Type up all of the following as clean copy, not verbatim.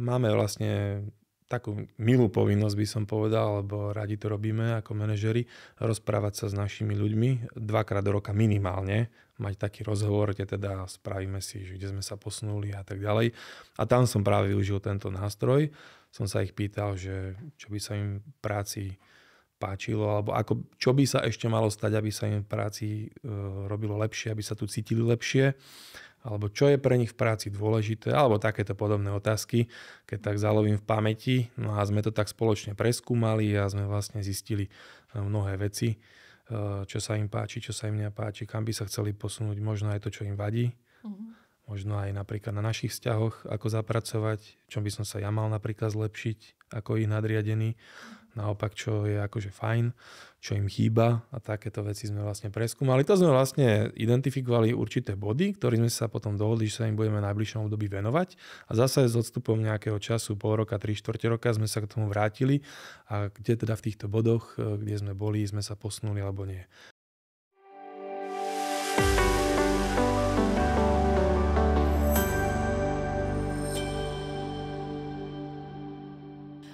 máme vlastne takú milú povinnosť, by som povedal, lebo radi to robíme ako manažeri, rozprávať sa s našimi ľuďmi 2-krát do roka minimálne, mať taký rozhovor, kde teda spravíme si, že kde sme sa posunuli a tak ďalej. A tam som práve využil tento nástroj. Som sa ich pýtal, že čo by sa im v práci páčilo, alebo čo by sa ešte malo stať, aby sa im v práci robilo lepšie, aby sa tu cítili lepšie, alebo čo je pre nich v práci dôležité, alebo takéto podobné otázky, keď tak zalovím v pamäti. No a sme to tak spoločne preskúmali a sme vlastne zistili mnohé veci, čo sa im páči, čo sa im nepáči, kam by sa chceli posunúť, možno aj to, čo im vadí. Možno aj napríklad na našich vzťahoch, ako zapracovať, čo by som sa ja mal napríklad zlepšiť, ako ich nadriadený. Naopak, čo je akože fajn, čo im chýba a takéto veci sme vlastne preskúmali. To sme vlastne identifikovali určité body, ktorými sme sa potom dohodli, že sa im budeme v najbližšom období venovať. A zase s odstupom nejakého času, pol roka, 3/4 roka sme sa k tomu vrátili a kde teda v týchto bodoch, kde sme boli, sme sa posunuli alebo nie.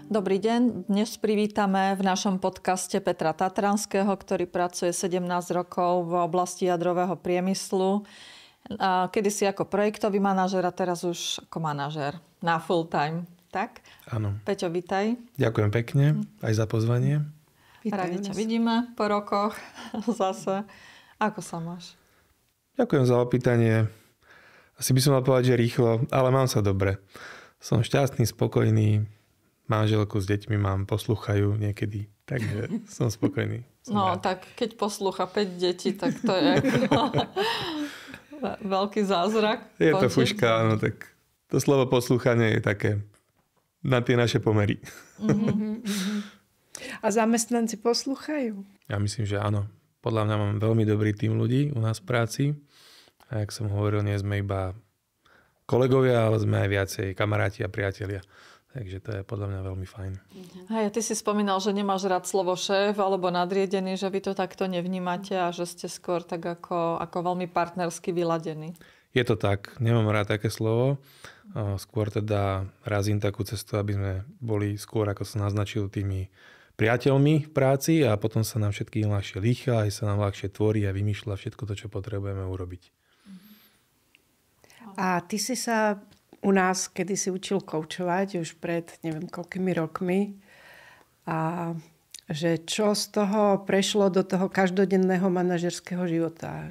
Dobrý deň, dnes privítame v našom podcaste Petra Tatranského, ktorý pracuje 17 rokov v oblasti jadrového priemyslu. Kedysi ako projektový manažer a teraz už ako manažer na full time. Tak? Áno. Peťo, vitaj. Ďakujem pekne aj za pozvanie. Radi ťa vidíme po rokoch zase. Ako sa máš? Ďakujem za opýtanie. Asi by som mal povedať, že rýchlo, ale mám sa dobre. Som šťastný, spokojný. Manželku s deťmi mám, poslúchajú niekedy, takže som spokojný. Rád. Tak keď poslúcha 5 detí, tak to je veľký zázrak. Je to fuška, áno, tak to slovo poslúchanie je také na tie naše pomery. A zamestnanci poslúchajú? Ja myslím, že áno. Podľa mňa mám veľmi dobrý tím ľudí u nás v práci. A jak som hovoril, nie sme iba kolegovia, ale sme aj viacej kamaráti a priatelia. Takže to je podľa mňa veľmi fajn. Hej, ty si spomínal, že nemáš rád slovo šéf alebo nadriedený, že vy to takto nevnímate a že ste skôr tak ako veľmi partnersky vyladení. Je to tak. Nemám rád také slovo. Skôr teda razím takú cestu, aby sme boli skôr, ako som naznačil, tými priateľmi v práci a potom sa nám všetkým ľahšie dýcha, aj sa nám ľahšie tvorí a vymýšľa všetko to, čo potrebujeme urobiť. A ty si sa u nás kedysi učil koučovať už pred neviem koľkými rokmi a že čo z toho prešlo do toho každodenného manažerského života?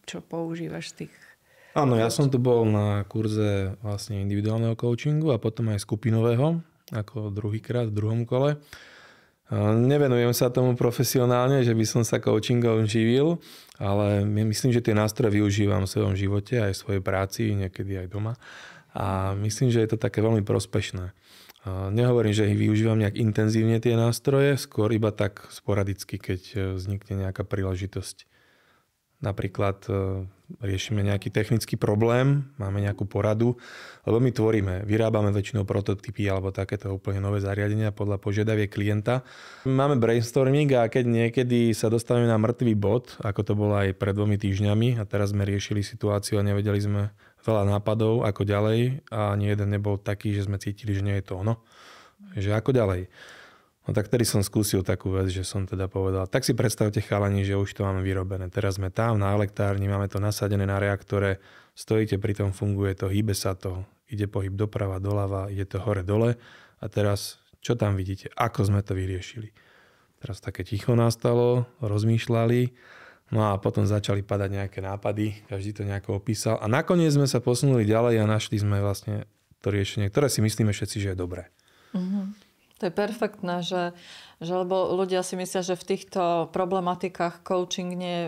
Čo používaš z tých? Áno, ja som tu bol na kurze vlastne individuálneho coachingu a potom aj skupinového, ako druhýkrát v druhom kole. Nevenujem sa tomu profesionálne, že by som sa coachingom živil, ale myslím, že tie nástroje využívam v svojom živote, aj v svojej práci, niekedy aj doma. A myslím, že je to také veľmi prospešné. Nehovorím, že ich využívam nejak intenzívne tie nástroje, skôr iba tak sporadicky, keď vznikne nejaká príležitosť. Napríklad riešime nejaký technický problém, máme nejakú poradu, lebo my tvoríme, vyrábame väčšinou prototypy alebo takéto úplne nové zariadenia podľa požiadaviek klienta. Máme brainstorming a keď niekedy sa dostaneme na mŕtvý bod, ako to bolo aj pred 2 týždňami a teraz sme riešili situáciu a nevedeli sme veľa nápadov, ako ďalej a ani jeden nebol taký, že sme cítili, že nie je to ono. Že ako ďalej. No tak tedy som skúsil takú vec, že som teda povedal, tak si predstavte chalani, že už to máme vyrobené. Teraz sme tam na elektrárni, máme to nasadené na reaktore, stojíte, pritom funguje to, hýbe sa to, ide pohyb doprava, doľava, ide to hore, dole. A teraz, čo tam vidíte? Ako sme to vyriešili? Teraz také ticho nastalo, rozmýšľali, no a potom začali padať nejaké nápady, každý to nejako opísal. A nakoniec sme sa posunuli ďalej a našli sme vlastne to riešenie, ktoré si myslíme všetci, že je dobré. To je perfektné, že lebo ľudia si myslia, že v týchto problematikách coaching nie je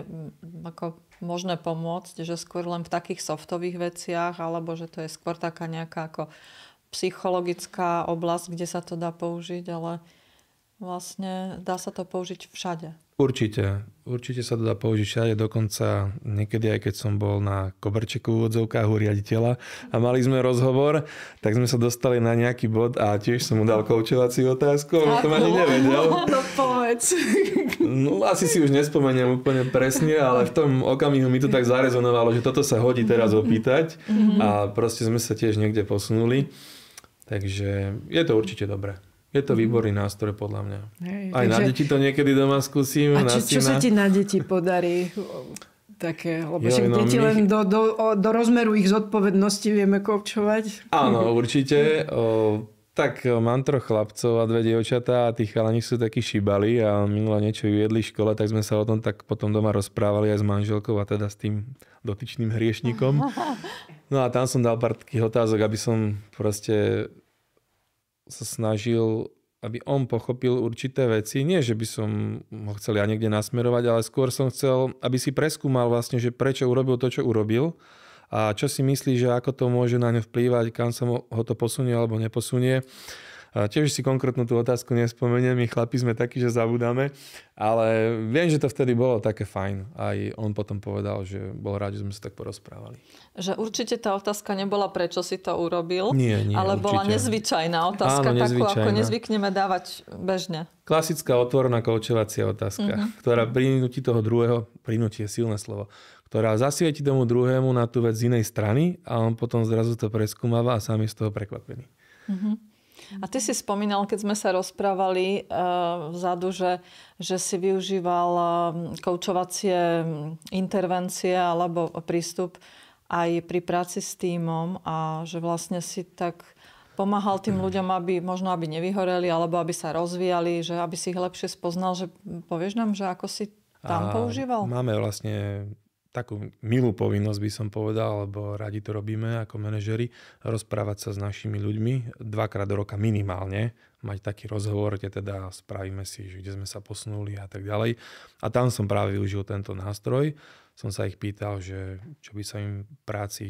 ako možné pomôcť, že skôr len v takých softových veciach, alebo že to je skôr taká nejaká ako psychologická oblasť, kde sa to dá použiť, ale vlastne dá sa to použiť všade. Určite sa to dá použiť všade, dokonca niekedy aj keď som bol na koberčeku v odzovkách u riaditeľa a mali sme rozhovor, tak sme sa dostali na nejaký bod a tiež som mu dal koučovaciu otázku, on to ani nevedel. No povedz. No asi si už nespomeniem úplne presne, ale v tom okamihu mi to tak zarezonovalo, že toto sa hodí teraz opýtať a proste sme sa tiež niekde posunuli. Takže je to určite dobré. Je to výborný nástroj podľa mňa. Hej, aj na deti to niekedy doma skúsim. A čo sa ti na deti podarí? Také, lebo však deti len do rozmeru ich zodpovednosti vieme koučovať. Áno, určite. Tak mám 3 chlapcov a 2 dievčatá a tí chalani sú takí šibali a minule niečo vyjedli v škole, tak sme sa o tom tak potom doma rozprávali aj s manželkou a teda s tým dotyčným hriešnikom. No a tam som dal pár takých otázok, aby som proste sa snažil, aby on pochopil určité veci. Nie, že by som ho chcel ja niekde nasmerovať, ale skôr som chcel, aby si preskúmal vlastne, že prečo urobil to, čo urobil a čo si myslí, že ako to môže na ňo vplývať, kam sa ho to posunie alebo neposunie. A tiež si konkrétnu tú otázku nespomeniem, my chlapi sme takí, že zabudáme, ale viem, že to vtedy bolo také fajn. Aj on potom povedal, že bol rád, že sme sa tak porozprávali. Že určite tá otázka nebola, prečo si to urobil, nie, ale určite. Bola nezvyčajná otázka, áno, takú, ako nezvykneme dávať bežne. Klasická otvorená koučovacia otázka, ktorá prinúti toho druhého, prinúti je silné slovo, ktorá zasvieti tomu druhému na tú vec z inej strany a on potom zrazu to preskúmava a sám je z toho prekvapený. A ty si spomínal, keď sme sa rozprávali vzadu, že si využíval koučovacie intervencie alebo prístup aj pri práci s tímom a že vlastne si tak pomáhal tým ľuďom, aby nevyhoreli alebo aby sa rozvíjali, že aby si ich lepšie spoznal. Že povieš nám, že ako si tam používal? Máme vlastne takú milú povinnosť, by som povedal, lebo radi to robíme ako manažeri, rozprávať sa s našimi ľuďmi 2-krát do roka minimálne, mať taký rozhovor, kde teda spravíme si, že kde sme sa posunuli a tak ďalej. A tam som práve využil tento nástroj. Som sa ich pýtal, že čo by sa im v práci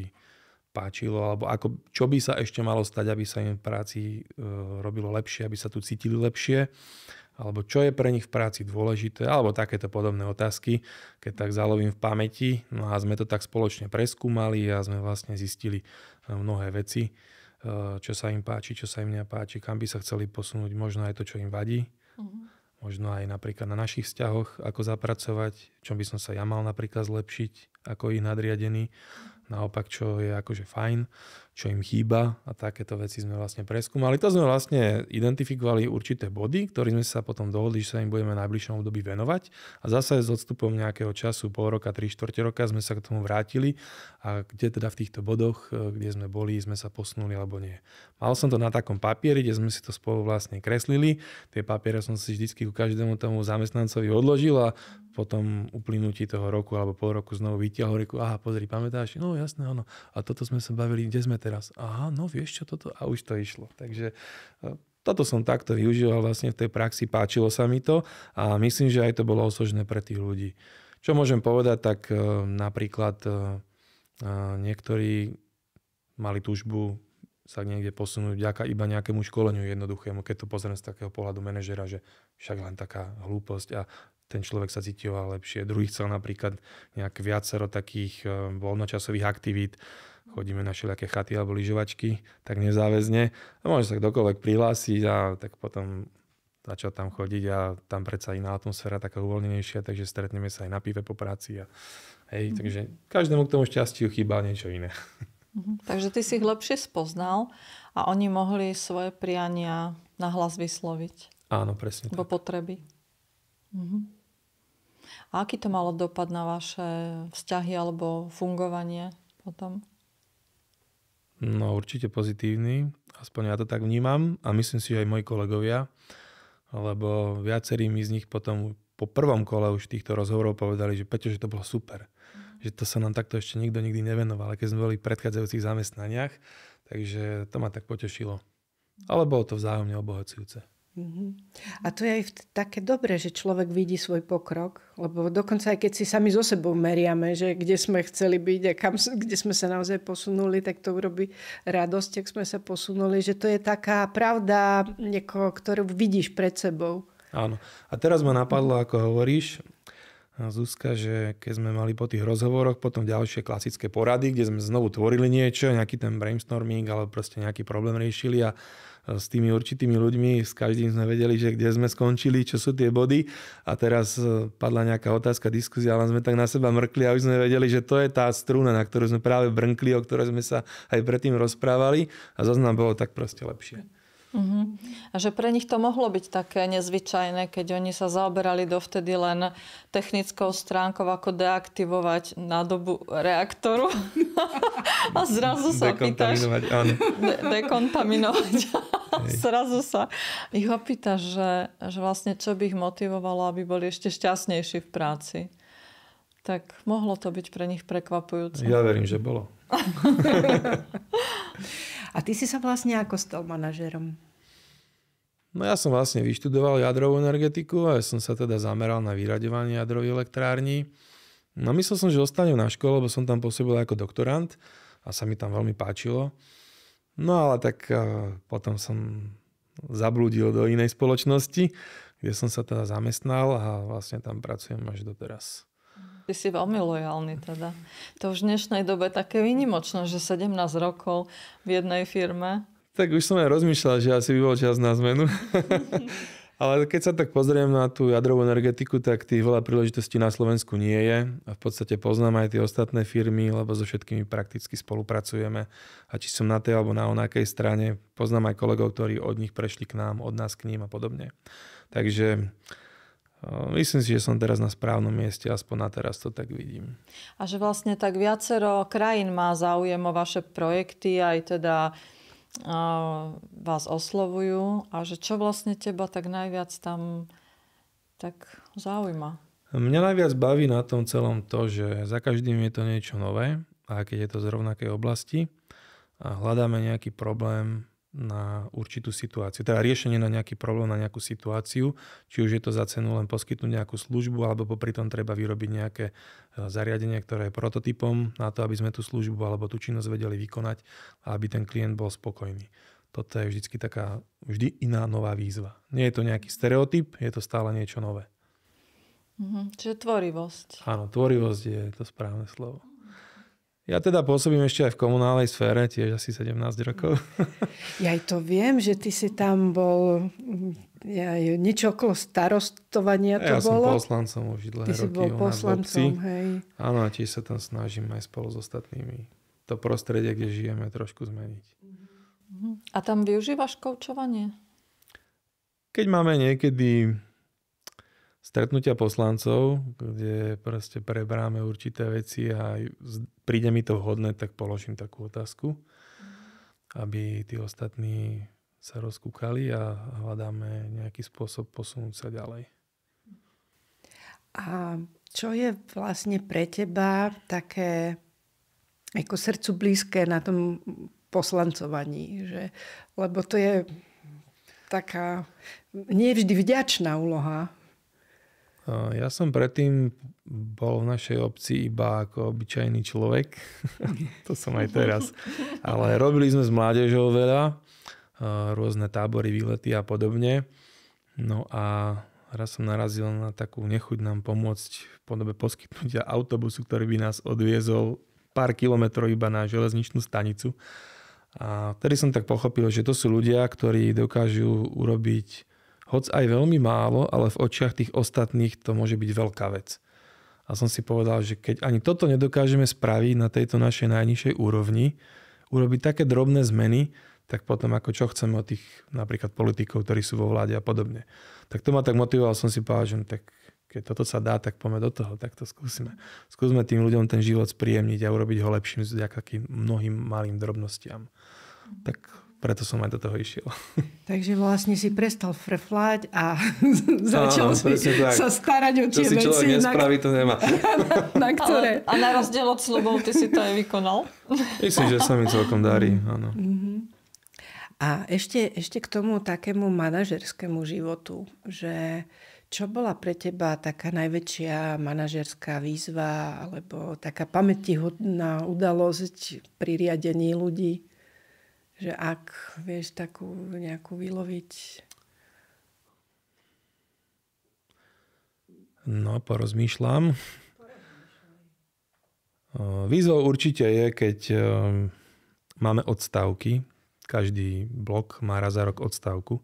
páčilo, alebo čo by sa ešte malo stať, aby sa im v práci robilo lepšie, aby sa tu cítili lepšie, alebo čo je pre nich v práci dôležité, alebo takéto podobné otázky, keď tak zalovím v pamäti. No a sme to tak spoločne preskúmali a sme vlastne zistili mnohé veci, čo sa im páči, čo sa im nepáči, kam by sa chceli posunúť, možno aj to, čo im vadí. Možno aj napríklad na našich vzťahoch, ako zapracovať, čo by som sa ja mal napríklad zlepšiť ako ich nadriadený. Naopak, čo je akože fajn, čo im chýba a takéto veci sme vlastne preskúmali. To sme vlastne identifikovali určité body, ktorým sme sa potom dohodli, že sa im budeme v najbližšom období venovať a zase s odstupom nejakého času, pol roka, 3/4 roka sme sa k tomu vrátili a kde teda v týchto bodoch, kde sme boli, sme sa posunuli alebo nie. Mal som to na takom papieri, kde sme si to spolu vlastne kreslili. Tie papiere som si vždycky ku každému tomu zamestnancovi odložil a potom uplynutí toho roku alebo pol roku znovu vytiahol, reku, aha, pozri, pamätáš? No jasné, áno. A toto sme sa bavili, kde sme teraz? Aha, no vieš čo, toto? A už to išlo. Takže toto som takto využíval vlastne v tej praxi, páčilo sa mi to a myslím, že aj to bolo osožné pre tých ľudí. Čo môžem povedať, tak napríklad niektorí mali túžbu sa niekde posunúť vďaka iba nejakému školeniu jednoduchému, keď to pozriem z takého pohľadu manažera, že však len taká hlúposť a ten človek sa cítil lepšie. Druhý chcel napríklad nejak viacero takých voľnočasových aktivít. Chodíme na všelijaké chaty alebo lyžovačky, tak nezáväzne. A môže sa kdokoľvek prihlásiť a tak potom začal tam chodiť a tam predsa iná atmosféra, taká uvoľnenejšia, takže stretneme sa aj na pive po práci. Takže každému k tomu šťastiu chýba niečo iné. Takže ty si ich lepšie spoznal a oni mohli svoje priania nahlas vysloviť. Áno, presne tak. Bo potreby. A aký to malo dopad na vaše vzťahy alebo fungovanie potom? No určite pozitívny. Aspoň ja to tak vnímam a myslím si, že aj moji kolegovia, lebo viacerí mi z nich potom po prvom kole už týchto rozhovorov povedali, že Peťo, že to bolo super. Že to sa nám takto ešte nikto nikdy nevenoval, keď sme boli v predchádzajúcich zamestnaniach. Takže to ma tak potešilo. Ale bolo to vzájomne obohacujúce. A to je aj také dobré, že človek vidí svoj pokrok, lebo dokonca aj keď si sami so sebou meriame, že kde sme chceli byť a kde sme sa naozaj posunuli, tak to urobí radosť, ak sme sa posunuli, že to je taká pravda, ktorú vidíš pred sebou. Áno. A teraz ma napadlo, ako hovoríš, Zuzka, že keď sme mali po tých rozhovoroch potom ďalšie klasické porady, kde sme znovu tvorili niečo, nejaký ten brainstorming alebo proste nejaký problém riešili a s tými určitými ľuďmi, s každým sme vedeli, že kde sme skončili, čo sú tie body a teraz padla nejaká otázka, diskusia, ale sme tak na seba mrkli a už sme vedeli, že to je tá struna, na ktorú sme práve brnkli, o ktorej sme sa aj predtým rozprávali a zase nám bolo tak proste lepšie. A že pre nich to mohlo byť také nezvyčajné, keď oni sa zaoberali dovtedy len technickou stránkou, ako deaktivovať nádobu reaktoru. A zrazu sa pýtaš... Dekontaminovať. Zrazu sa ich opýtaš, že vlastne čo by ich motivovalo, aby boli ešte šťastnejší v práci. Tak mohlo to byť pre nich prekvapujúce. Ja verím, že bolo. A ty si sa vlastne ako stal manažérom? No ja som vlastne vyštudoval jadrovú energetiku a ja som sa teda zameral na vyraďovanie jadrových elektrární. No myslel som, že ostanem na škole, lebo som tam pôsobil ako doktorant a sa mi tam veľmi páčilo. No ale tak potom som zablúdil do inej spoločnosti, kde som sa teda zamestnal a vlastne tam pracujem až doteraz. Ty si veľmi lojálny teda. To už v dnešnej dobe také výnimočné, že 17 rokov v jednej firme. Tak už som aj rozmýšľal, že asi by bol čas na zmenu. Ale keď sa tak pozriem na tú jadrovú energetiku, tak tých veľa príležitostí na Slovensku nie je. A v podstate poznám aj tie ostatné firmy, lebo so všetkými prakticky spolupracujeme. A či som na tej alebo na onakej strane, poznám aj kolegov, ktorí od nich prešli k nám, od nás k ním a podobne. Takže myslím si, že som teraz na správnom mieste, aspoň na teraz to tak vidím. A že vlastne tak viacero krajín má záujem o vaše projekty, aj teda vás oslovujú a že čo vlastne teba tak najviac tam tak zaujíma? Mňa najviac baví na tom celom to, že za každým je to niečo nové a keď je to z rovnakej oblasti a hľadáme nejaký problém na určitú situáciu. Teda riešenie na nejaký problém, na nejakú situáciu. Či už je to za cenu len poskytnúť nejakú službu, alebo popri tom treba vyrobiť nejaké zariadenie, ktoré je prototypom na to, aby sme tú službu alebo tú činnosť vedeli vykonať a aby ten klient bol spokojný. Toto je vždy taká iná nová výzva. Nie je to nejaký stereotyp, je to stále niečo nové. Čiže tvorivosť. Áno, tvorivosť je to správne slovo. Ja teda pôsobím ešte aj v komunálnej sfére, tiež asi 17 rokov. Ja aj to viem, že ty si tam bol niečo okolo starostovania to ja bolo. Ja som poslancom už dlhé roky. Ty si bol poslancom, hej. Áno, a tiež sa tam snažím aj spolu s ostatnými to prostredie, kde žijeme, trošku zmeniť. A tam využívaš koučovanie? Keď máme niekedy stretnutia poslancov, kde proste preberáme určité veci a príde mi to vhodné, tak položím takú otázku, aby tí ostatní sa rozkúkali a hľadáme nejaký spôsob posunúť sa ďalej. A čo je vlastne pre teba také ako srdcu blízke na tom poslancovaní? Lebo to je taká nie vždy vďačná úloha. Ja som predtým bol v našej obci iba ako obyčajný človek. To som aj teraz. Ale robili sme s mládežou veľa. Rôzne tábory, výlety a podobne. No a raz som narazil na takú nechuť nám pomôcť v podobe poskytnutia autobusu, ktorý by nás odviezol pár kilometrov iba na železničnú stanicu. A vtedy som tak pochopil, že to sú ľudia, ktorí dokážu urobiť hoc aj veľmi málo, ale v očiach tých ostatných to môže byť veľká vec. A som si povedal, že keď ani toto nedokážeme spraviť na tejto našej najnižšej úrovni, urobiť také drobné zmeny, tak potom ako čo chceme od tých napríklad politikov, ktorí sú vo vláde a podobne. Tak to ma tak motivoval, som si povedal, že tak keď toto sa dá, tak poďme do toho, tak to skúsime. Skúsme tým ľuďom ten život spríjemniť a urobiť ho lepším vďaka takým mnohým malým drobnostiam. Tak preto som aj do toho išiel. Takže vlastne si prestal frflať a začal sa starať o tie veci. Čo si človek nespraví, to nemá. Na ktoré? A na rozdiel od sľubov, ty si to aj vykonal? Myslím, že sa mi celkom darí, áno. A ešte k tomu takému manažerskému životu, že čo bola pre teba taká najväčšia manažerská výzva alebo taká pamätihodná udalosť pri riadení ľudí? Že ak vieš takú nejakú vyloviť? No, porozmýšľam. Výzvou určite je, keď máme odstávky, každý blok má raz za rok odstávku.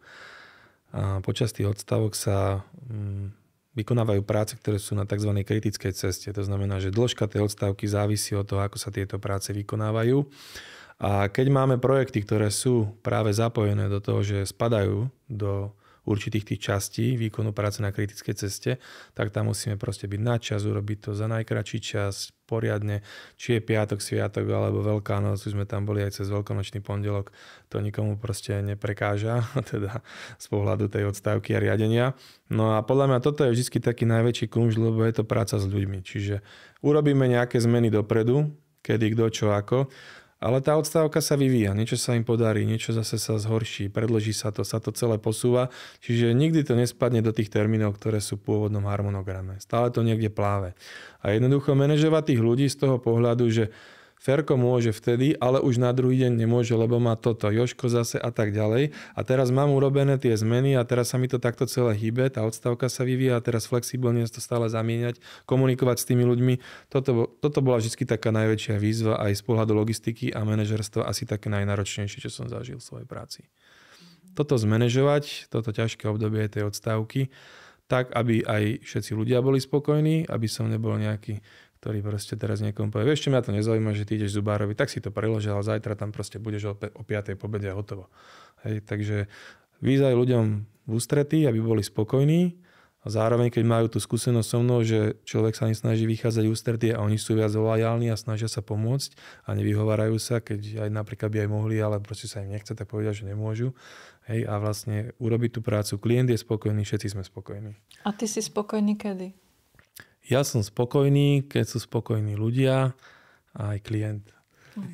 A počas tých odstávok sa vykonávajú práce, ktoré sú na tzv. Kritickej ceste. To znamená, že dĺžka tej odstávky závisí od toho, ako sa tieto práce vykonávajú. A keď máme projekty, ktoré sú práve zapojené do toho, že spadajú do určitých tých častí výkonu práce na kritickej ceste, tak tam musíme proste byť na čas, urobiť to za najkratší čas, poriadne, či je piatok, sviatok alebo Veľká noc, už sme tam boli aj cez veľkonočný pondelok, to nikomu proste neprekáža, teda z pohľadu tej odstávky a riadenia. No a podľa mňa toto je vždy taký najväčší kumš, lebo je to práca s ľuďmi, čiže urobíme nejaké zmeny dopredu, kedy, kto, čo, ako. Ale tá odstávka sa vyvíja, niečo sa im podarí, niečo zase sa zhorší, predĺží sa to celé posúva, čiže nikdy to nespadne do tých termínov, ktoré sú v pôvodnom harmonograme. Stále to niekde pláve. A jednoducho manažovať tých ľudí z toho pohľadu, že Ferko môže vtedy, ale už na druhý deň nemôže, lebo má toto, Jožko zase a tak ďalej. A teraz mám urobené tie zmeny a teraz sa mi to takto celé hýbe, tá odstávka sa vyvíja a teraz flexibilne to stále zamieňať, komunikovať s tými ľuďmi. Toto bola vždy taká najväčšia výzva aj z pohľadu logistiky a manažerstva, asi také najnáročnejšie, čo som zažil v svojej práci. Toto zmanéžovať, toto ťažké obdobie tej odstávky, tak aby aj všetci ľudia boli spokojní, aby som nebol nejaký, ktorý proste teraz niekomu povie, vieš čo, mňa to nezaujíma, že ty ideš zubárovi, tak si to preložil, ale zajtra tam proste budeš o 5. po obede a hotovo. Hej, takže výzaj ľuďom v ústretí, aby boli spokojní a zároveň, keď majú tú skúsenosť so mnou, že človek sa nesnaží vychádzať v ústretí a oni sú viac lojálni a snažia sa pomôcť a nevyhovárajú sa, keď aj napríklad by aj mohli, ale proste sa im nechce, tak povedať, že nemôžu. Hej, a vlastne urobiť tú prácu. Klient je spokojný, všetci sme spokojní. A ty si spokojný kedy? Ja som spokojný, keď sú spokojní ľudia a aj klient.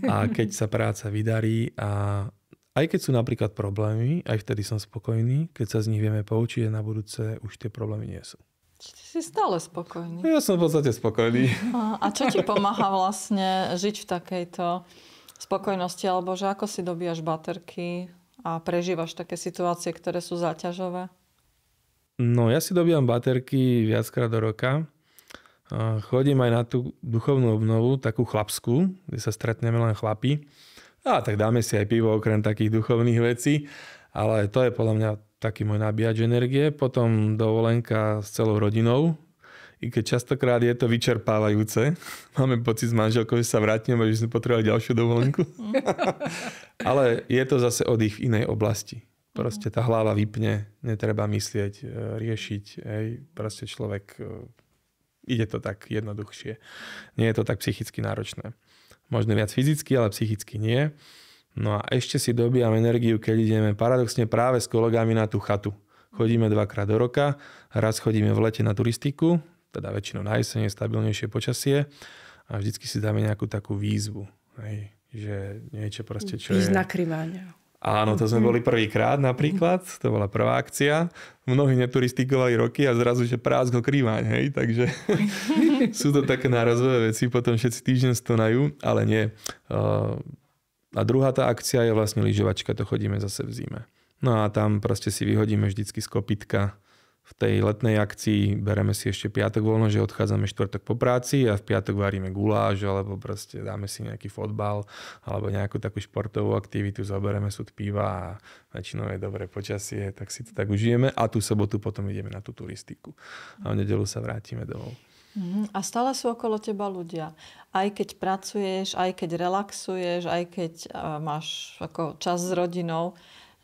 A keď sa práca vydarí a aj keď sú napríklad problémy, aj vtedy som spokojný, keď sa z nich vieme poučiť a na budúce už tie problémy nie sú. Ty si stále spokojný. Ja som v podstate spokojný. A čo ti pomáha vlastne žiť v takejto spokojnosti? Alebo že ako si dobíjaš baterky a prežívaš také situácie, ktoré sú záťažové? No ja si dobíjam baterky viackrát do roka. Chodím aj na tú duchovnú obnovu, takú chlapskú, kde sa stretneme len chlapi. A tak dáme si aj pivo okrem takých duchovných vecí. Ale to je podľa mňa taký môj nabíjač energie. Potom dovolenka s celou rodinou. I keď častokrát je to vyčerpávajúce. Máme pocit s manželkou, že sa vrátime, že sme potrebovali ďalšiu dovolenku. Ale je to zase oddych v inej oblasti. Proste tá hlava vypne, netreba myslieť, riešiť. Hej. Proste človek... Ide to tak jednoduchšie. Nie je to tak psychicky náročné. Možno viac fyzicky, ale psychicky nie. No a ešte si dobíjam energiu, keď ideme paradoxne práve s kolegami na tú chatu. Chodíme 2-krát do roka, raz chodíme v lete na turistiku, teda väčšinou na jesene, stabilnejšie počasie a vždycky si dáme nejakú takú výzvu. Hej, že niečo proste, čo Ísť je... na Kriváňa. Áno, to sme boli prvýkrát napríklad, to bola prvá akcia. Mnohí neturistikovali roky a zrazu, že Prázdno Kriváň, hej, takže sú to také nárazové veci, potom všetci týždeň stonajú, ale nie. A druhá tá akcia je vlastne lyžovačka, to chodíme zase v zime. No a tam proste si vyhodíme vždycky z kopytka. V tej letnej akcii bereme si ešte piatok voľno, že odchádzame štvrtok po práci a v piatok varíme guláš, alebo proste dáme si nejaký fotbal, alebo nejakú takú športovú aktivitu, zoberieme súd piva a väčšinou je dobré počasie, tak si to tak užijeme a tú sobotu potom ideme na tú turistiku. A v nedeľu sa vrátime domov. A stále sú okolo teba ľudia. Aj keď pracuješ, aj keď relaxuješ, aj keď máš ako čas s rodinou,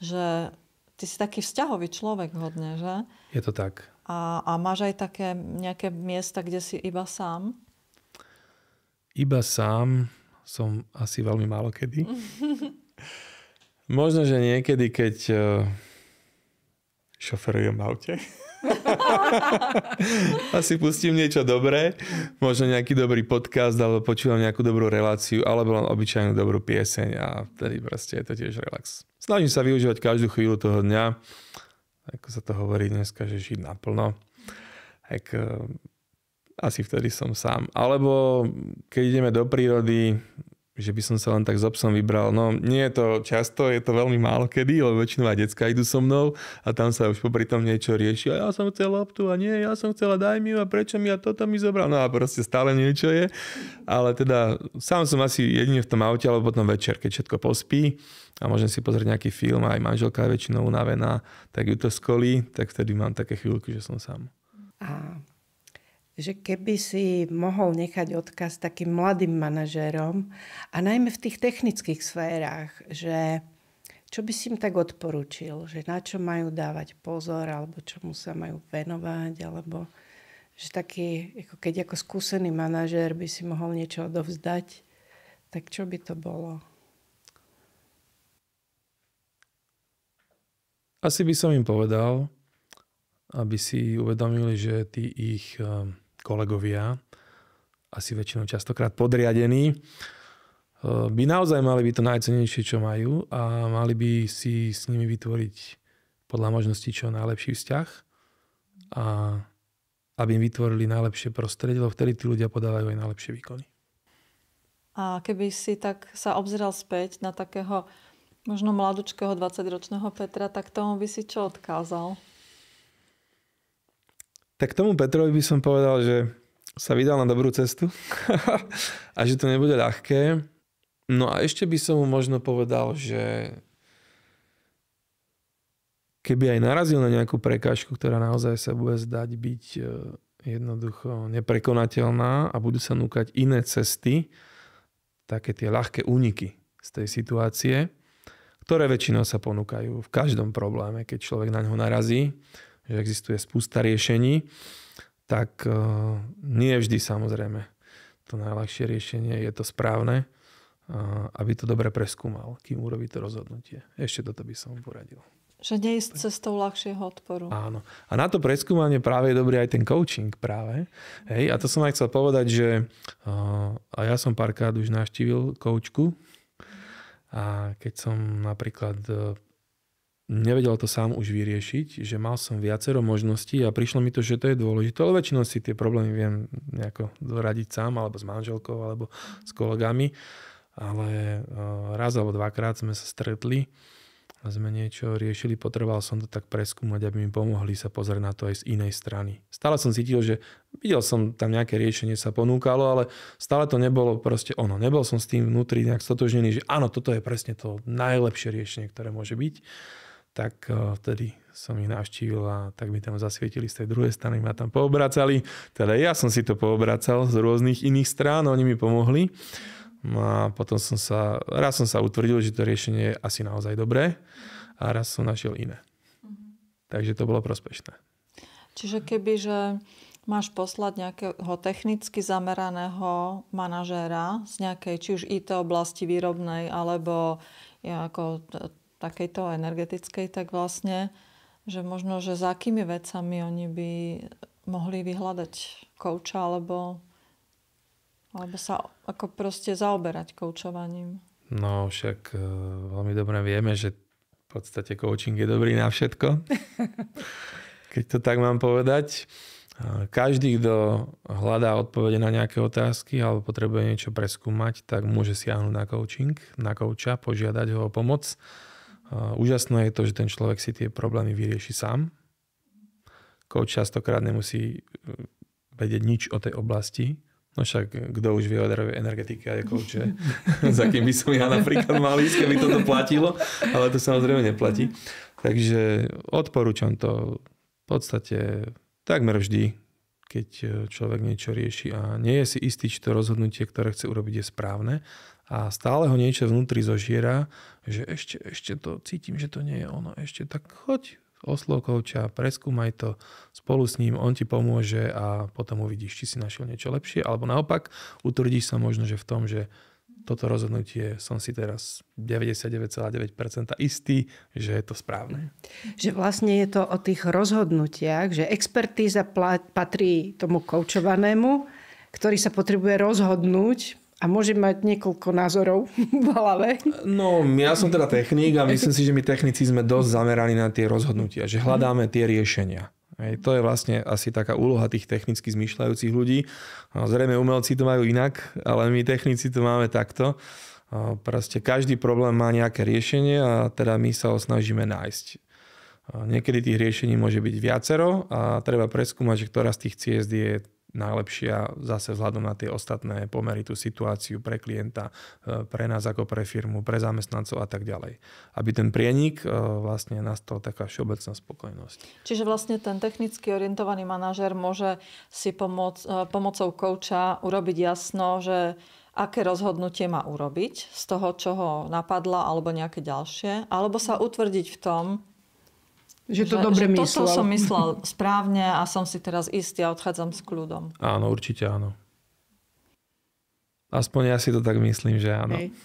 že ty si taký vzťahový človek hodne, že? Je to tak. A máš aj také nejaké miesta, kde si iba sám? Iba sám som asi veľmi málo kedy. Možno, že niekedy, keď šoferujem v aute. Asi pustím niečo dobré, možno nejaký dobrý podcast, alebo počúvam nejakú dobrú reláciu, alebo len obyčajnú dobrú pieseň a vtedy proste je to tiež relax. Snažím sa využívať každú chvíľu toho dňa, ako sa to hovorí dneska, že žiť naplno. Tak asi vtedy som sám. Alebo keď ideme do prírody, že by som sa len tak s obsom vybral. No nie je to často, je to veľmi málo kedy, lebo väčšinou aj decká idú so mnou a tam sa už popri tom niečo rieši. A ja som chcel loptu a nie, ja som chcela daj mi ju a prečo mi a toto mi zobral. No a proste stále niečo je. Ale teda sám som asi jedine v tom aute, alebo potom večer, keď všetko pospí a môžem si pozrieť nejaký film a aj manželka je väčšinou unavená, tak ju to skolí, tak vtedy mám také chvíľky, že som sám. A že keby si mohol nechať odkaz takým mladým manažérom a najmä v tých technických sférach, že čo by si im tak odporúčil, že na čo majú dávať pozor alebo čomu sa majú venovať, alebo že taký, keď ako skúsený manažér by si mohol niečo odovzdať, tak čo by to bolo? Asi by som im povedal, aby si uvedomili, že tí ich kolegovia, asi väčšinou častokrát podriadení, by naozaj mali byť to najcennejšie, čo majú a mali by si s nimi vytvoriť podľa možností čo najlepší vzťah a aby im vytvorili najlepšie prostredie, lebo vtedy tí ľudia podávajú aj najlepšie výkony. A keby si tak sa obzeral späť na takého možno mladučkého 20-ročného Petra, tak tomu by si čo odkázal? Tak tomu Petrovi by som povedal, že sa vydal na dobrú cestu a že to nebude ľahké. No a ešte by som mu možno povedal, že keby aj narazil na nejakú prekážku, ktorá naozaj sa bude zdať byť jednoducho neprekonateľná a budú sa núkať iné cesty, také tie ľahké úniky z tej situácie, ktoré väčšinou sa ponúkajú v každom probléme, keď človek na ňo narazí, že existuje spústa riešení, tak nie vždy samozrejme to najľahšie riešenie je to správne, aby to dobre preskúmal, kým urobí to rozhodnutie. Ešte toto by som mu poradil. Že neísť cestou ľahšieho odporu. Áno. A na to preskúmanie práve je dobrý aj ten coaching práve. Hej, a to som aj chcel povedať, že a ja som párkrát už navštívil coachku a keď som napríklad nevedel to sám už vyriešiť, že mal som viacero možností a prišlo mi to, že to je dôležité, ale väčšinou si tie problémy viem nejako doradiť sám, alebo s manželkou, alebo s kolegami. Ale raz alebo dvakrát sme sa stretli a sme niečo riešili, potreboval som to tak preskúmať, aby mi pomohli sa pozrieť na to aj z inej strany. Stále som cítil, že videl som tam nejaké riešenie sa ponúkalo, ale stále to nebolo proste ono. Nebol som s tým vnútri nejak stotožnený, že áno, toto je presne to najlepšie riešenie, ktoré môže byť. Tak vtedy som ich navštívil a tak mi tam zasvietili z tej druhej strany, ma tam poobracali. Teda ja som si to poobracal z rôznych iných strán, oni mi pomohli. No a potom raz som sa utvrdil, že to riešenie je asi naozaj dobré a raz som našiel iné. Takže to bolo prospešné. Čiže kebyže máš poslať nejakého technicky zameraného manažéra z nejakej, či už IT oblasti výrobnej, alebo ako takejto energetickej, tak vlastne, že možno, že za akými vecami oni by mohli vyhľadať kouča, alebo sa ako proste zaoberať koučovaním. No však veľmi dobre vieme, že v podstate coaching je dobrý na všetko. Keď to tak mám povedať. Každý, kto hľadá odpovede na nejaké otázky alebo potrebuje niečo preskúmať, tak môže siahnuť na coaching, na kouča, požiadať ho o pomoc. Úžasné je to, že ten človek si tie problémy vyrieši sám. Coach častokrát nemusí vedieť nič o tej oblasti. No však kto už vie o energetike a je coach, za kým by som ja napríklad mal ísť, keby toto platilo, ale to samozrejme neplatí. Takže odporúčam to v podstate takmer vždy, keď človek niečo rieši a nie je si istý, či to rozhodnutie, ktoré chce urobiť, je správne a stále ho niečo vnútri zožiera, že ešte to cítim, že to nie je ono, ešte tak choď, oslov kouča, preskúmaj to spolu s ním, on ti pomôže a potom uvidíš, či si našiel niečo lepšie, alebo naopak utvrdíš sa možno, že v tom, že toto rozhodnutie som si teraz 99,9% istý, že je to správne. Že vlastne je to o tých rozhodnutiach, že expertíza patrí tomu koučovanému, ktorý sa potrebuje rozhodnúť a môže mať niekoľko názorov v hlave. No, ja som teda technik a myslím si, že my technici sme dosť zameraní na tie rozhodnutia, že hľadáme tie riešenia. To je vlastne asi taká úloha tých technicky zmýšľajúcich ľudí. Zrejme umelci to majú inak, ale my technici to máme takto. Proste každý problém má nejaké riešenie a teda my sa ho snažíme nájsť. Niekedy tých riešení môže byť viacero a treba preskúmať, že ktorá z tých ciest je najlepšia zase vzhľadom na tie ostatné pomery, tú situáciu pre klienta, pre nás ako pre firmu, pre zamestnancov a tak ďalej. Aby ten prienik vlastne nastal taká všeobecná spokojnosť. Čiže vlastne ten technicky orientovaný manažér môže si pomocou kouča urobiť jasno, že aké rozhodnutie má urobiť z toho, čo ho napadla, alebo nejaké ďalšie, alebo sa utvrdiť v tom, že to dobre myslel. Toto som myslel správne a som si teraz istý a odchádzam s kľudom. Áno, určite áno. Aspoň ja si to tak myslím, že áno. Hej.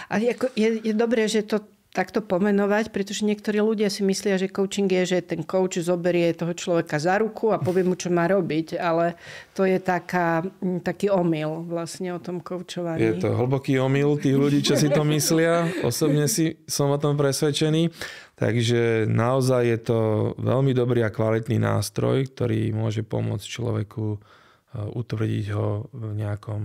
A je dobré, že to takto pomenovať, pretože niektorí ľudia si myslia, že coaching je, že ten coach zoberie toho človeka za ruku a povie mu, čo má robiť. Ale to je taký omyl vlastne o tom coachovaní. Je to hlboký omyl tých ľudí, čo si to myslia. Osobne som o tom presvedčený. Takže naozaj je to veľmi dobrý a kvalitný nástroj, ktorý môže pomôcť človeku utvrdiť ho v nejakom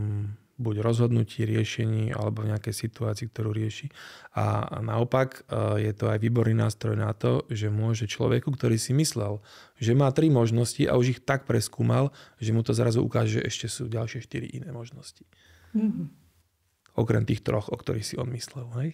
buď rozhodnutí, riešení alebo v nejakej situácii, ktorú rieši. A naopak je to aj výborný nástroj na to, že môže človeku, ktorý si myslel, že má 3 možnosti a už ich tak preskúmal, že mu to zrazu ukáže, že ešte sú ďalšie 4 iné možnosti. Mm-hmm. Okrem tých 3, o ktorých si on myslel. Hej?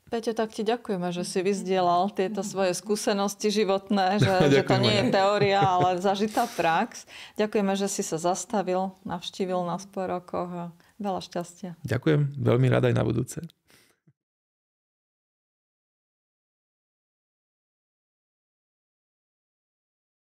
Peťo, tak ti ďakujeme, že si vyzdielal tieto svoje skúsenosti životné, že to nie je teória, ale zažitá prax. Ďakujeme, že si sa zastavil, navštívil nás po rokoch a veľa šťastia. Ďakujem, veľmi rada aj na budúce.